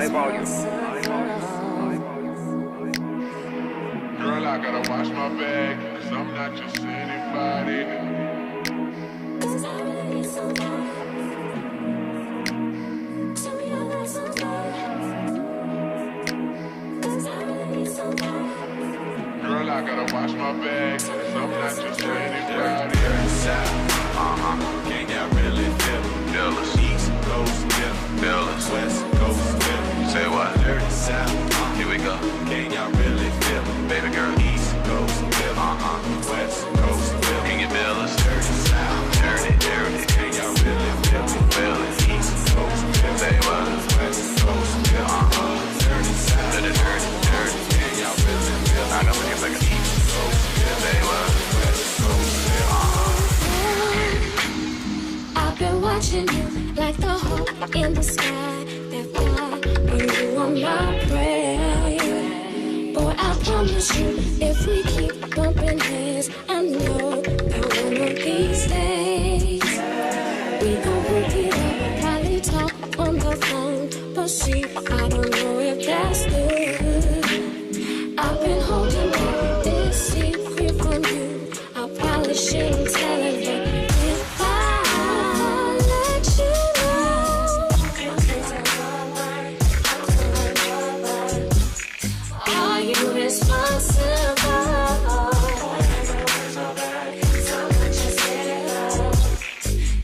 Girl, I gotta watch my bag, cause I'm not just anybody. Cause I really need somebody. Tell me I got somebody. Cause I really need somebody. Girl, I gotta watch my bag, cause I'm not just anybody. Can y'all really feel us? East Coast, feel us. West Coast, feel. Say what? Dirty South, here we go. Can y'all really feel it? Baby girl, East Coast, feel. West Coast, feel. Can you feel us? Dirty South, dirty. Can y'all really feel it? Feel it. East Coast, feel. Say what? West Coast, feel. Dirty South, dirty. Can y'all really feel it? I know we can make it. East Coast, feel. Say what? West Coast, feel. I've been watching you like the hope in the sky. That fly, you are my prayer. Boy, I promise you, if we keep bumping heads, I know that one of these days we gon' hook it up. Probably talk on the phone, but see, I don't know if that's good. I've been holding back this secret from you. I probably shouldn't tell it, but if I let you know, are you responsible?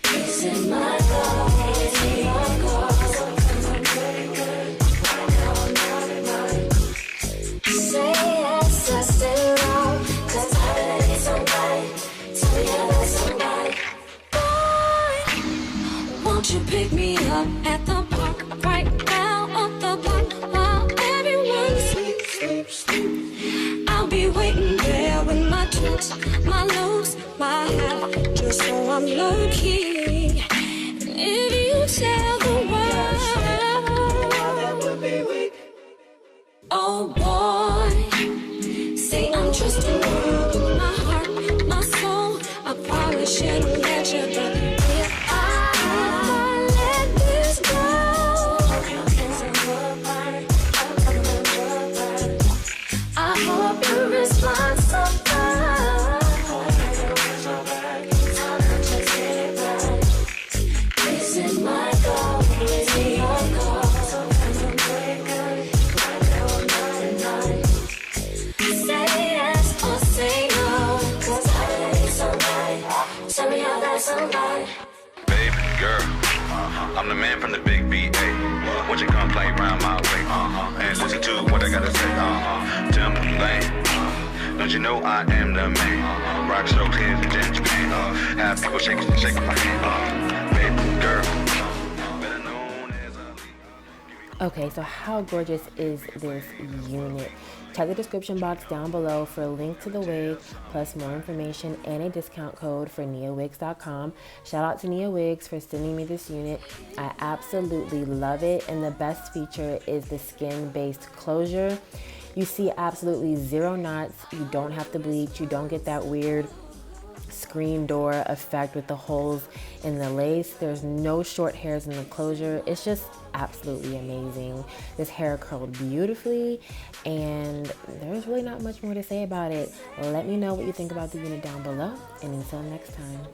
Is it my fault? Is it your fault? Say yes, I say no, 'cause I really need somebody. Tell me I love somebody. Boy, won't you pick me up at the park right now on the block while everyone sleeps? I'll be waiting there with my tricks, my lows, my hat, just so I'm low-key. If you tell the world, that would be weak. Oh boy, see I'm trusting you, my heart, my soul. I probably shouldn't let you, but if I let this go, I hope you respond sometime. Is it my goal? Is it your goal? Say yes or say no, 'cause I really need somebody. Tell me I got somebody. Baby girl, I'm the man from the big BA. Won't you come play round my way? And listen to what I gotta say. Timberland, don't you know I am the man? Rock strokes, heads and ginger man. Have people shaking my hand. Baby girl, better known as a. Okay, so how gorgeous is this unit? Check the description box down below for a link to the wig, plus more information and a discount code for NiaWigs.com. Shout out to NiaWigs for sending me this unit. I absolutely love it, and the best feature is the skin-based closure. You see absolutely zero knots. You don't have to bleach. You don't get that weird screen door effect with the holes in the lace. There's no short hairs in the closure. It's just absolutely amazing. This hair curled beautifully, and there's really not much more to say about it. Let me know what you think about the unit down below, and until next time.